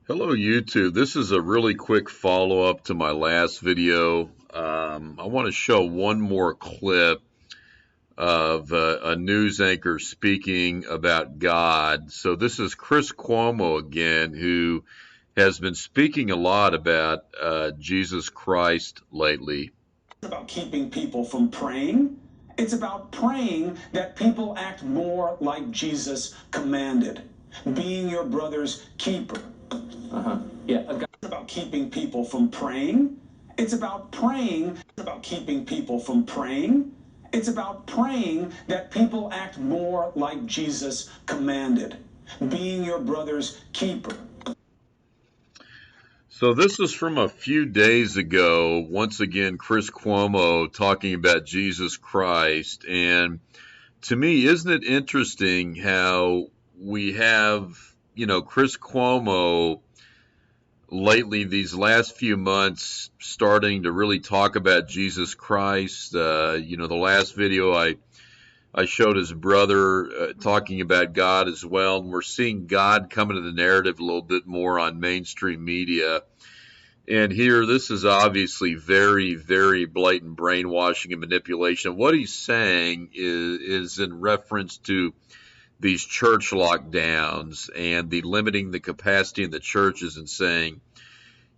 Hello YouTube. This is a really quick follow-up to my last video. I want to show one more clip of a news anchor speaking about God. So this is Chris Cuomo again, who has been speaking a lot about Jesus Christ lately. It's about keeping people from praying. It's about praying that people act more like Jesus commanded, being your brother's keeper. Yeah. It's about keeping people from praying. It's about praying, about keeping people from praying. It's about praying that people act more like Jesus commanded, being your brother's keeper. So this is from a few days ago. Once again, Chris Cuomo talking about Jesus Christ. And to me, isn't it interesting how we have, Chris Cuomo lately, these last few months, starting to really talk about Jesus Christ. The last video I showed his brother talking about God as well, and we're seeing God come into the narrative a little bit more on mainstream media. And here, this is obviously very, very blatant brainwashing and manipulation. What he's saying is in reference to these church lockdowns and the limiting the capacity in the churches and saying,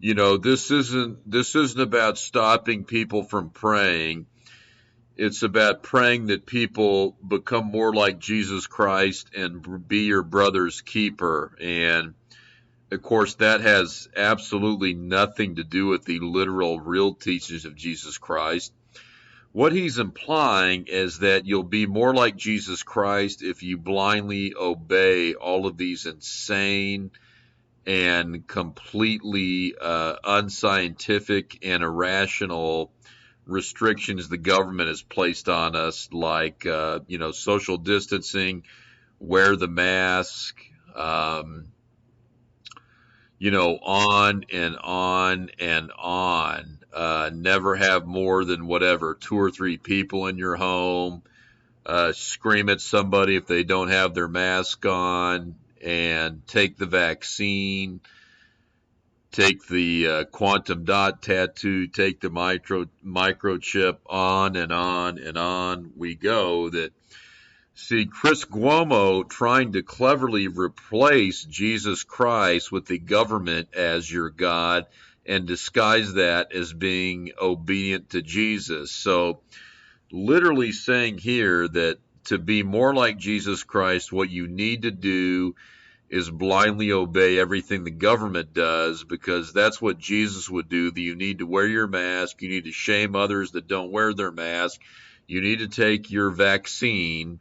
this isn't about stopping people from praying. It's about praying that people become more like Jesus Christ and be your brother's keeper. And of course, that has absolutely nothing to do with the literal, real teachings of Jesus Christ. What he's implying is that you'll be more like Jesus Christ if you blindly obey all of these insane and completely unscientific and irrational restrictions the government has placed on us, like social distancing, wear the mask, on and on and on. Never have more than whatever, two or three people in your home. Scream at somebody if they don't have their mask on, and take the vaccine, take the quantum dot tattoo, take the microchip, on and on and on we go. That see Chris Cuomo trying to cleverly replace Jesus Christ with the government as your God and disguise that as being obedient to Jesus. So literally saying here that to be more like Jesus Christ, what you need to do is blindly obey everything the government does, because that's what Jesus would do. You need to wear your mask. You need to shame others that don't wear their mask. You need to take your vaccine.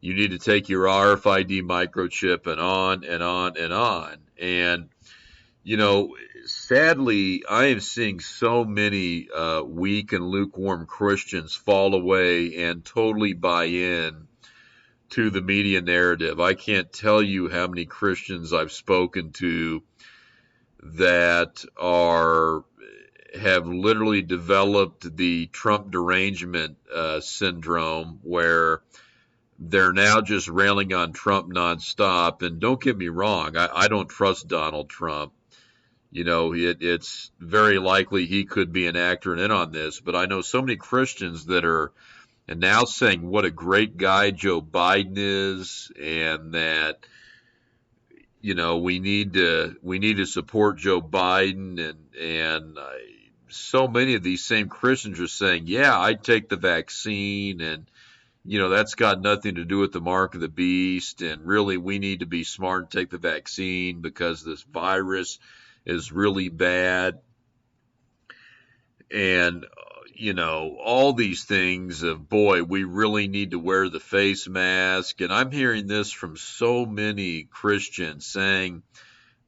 You need to take your RFID microchip, and on and on and on. And, sadly, I am seeing so many weak and lukewarm Christians fall away and totally buy in to the media narrative. I can't tell you how many Christians I've spoken to that have literally developed the Trump derangement syndrome, where they're now just railing on Trump nonstop. And don't get me wrong, I don't trust Donald Trump. It's very likely he could be an actor and in on this, but I know so many Christians that are and now saying what a great guy Joe Biden is, and that we need to support Joe Biden, and so many of these same Christians are saying, yeah, I'd take the vaccine, and that's got nothing to do with the mark of the beast, and really we need to be smart and take the vaccine because this virus is really bad. And all these things of, boy, we really need to wear the face mask. And I'm hearing this from so many Christians saying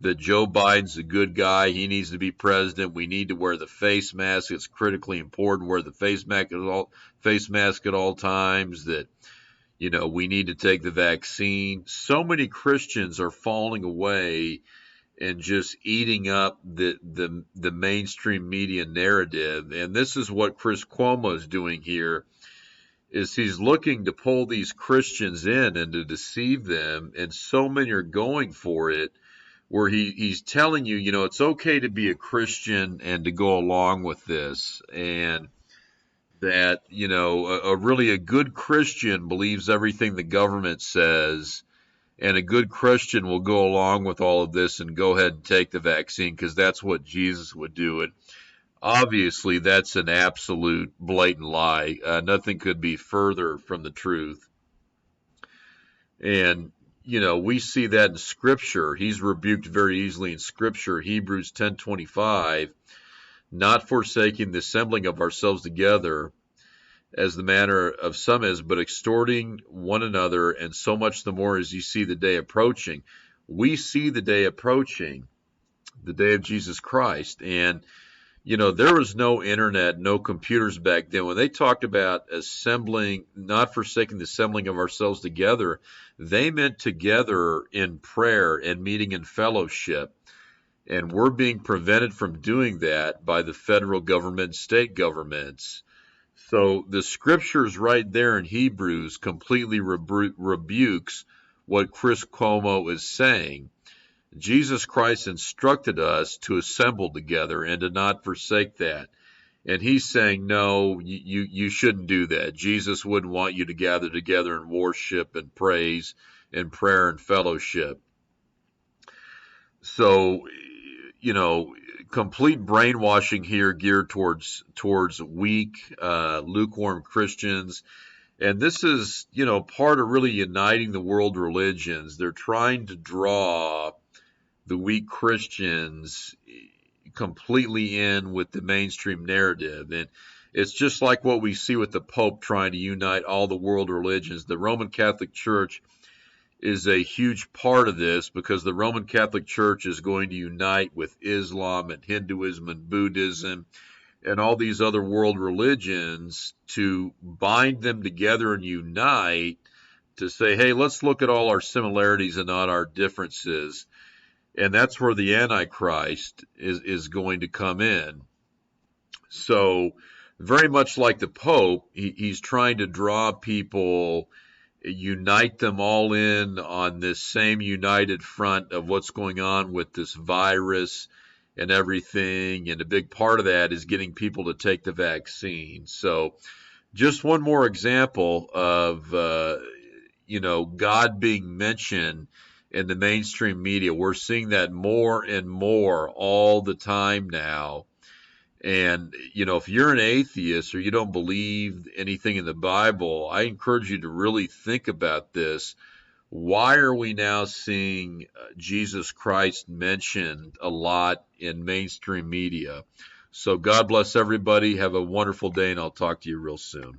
that Joe Biden's a good guy. He needs to be president. We need to wear the face mask. It's critically important. Wear the face mask at all times. That we need to take the vaccine. So many Christians are falling away and just eating up the mainstream media narrative. And this is what Chris Cuomo is doing here, is he's looking to pull these Christians in and to deceive them, and so many are going for it where he's telling you, it's okay to be a Christian and to go along with this, and that, a really a good Christian believes everything the government says, and a good Christian will go along with all of this and go ahead and take the vaccine because that's what Jesus would do. And obviously, that's an absolute blatant lie. Nothing could be further from the truth. And, we see that in Scripture. He's rebuked very easily in Scripture. Hebrews 10:25, not forsaking the assembling of ourselves together, as the manner of some is, but exhorting one another, and so much the more as you see the day approaching. We see the day approaching, the day of Jesus Christ. And, there was no internet, no computers back then. When they talked about assembling, not forsaking the assembling of ourselves together, they meant together in prayer and meeting in fellowship. And we're being prevented from doing that by the federal government, state governments. So the scriptures right there in Hebrews completely rebukes what Chris Cuomo is saying. Jesus Christ instructed us to assemble together and to not forsake that. And he's saying, no, you shouldn't do that. Jesus wouldn't want you to gather together and worship and praise and prayer and fellowship. So, complete brainwashing here geared towards weak, lukewarm Christians. And this is, part of really uniting the world religions. They're trying to draw the weak Christians completely in with the mainstream narrative. And it's just like what we see with the Pope trying to unite all the world religions. The Roman Catholic Church is a huge part of this because the Roman Catholic Church is going to unite with Islam and Hinduism and Buddhism and all these other world religions to bind them together and unite to say, hey, let's look at all our similarities and not our differences. And that's where the Antichrist is going to come in. So very much like the Pope, he's trying to draw people, unite them all in on this same united front of what's going on with this virus and everything. And a big part of that is getting people to take the vaccine. So just one more example of, God being mentioned in the mainstream media. We're seeing that more and more all the time now. And, if you're an atheist or you don't believe anything in the Bible, I encourage you to really think about this. Why are we now seeing Jesus Christ mentioned a lot in mainstream media? So God bless everybody. Have a wonderful day, and I'll talk to you real soon.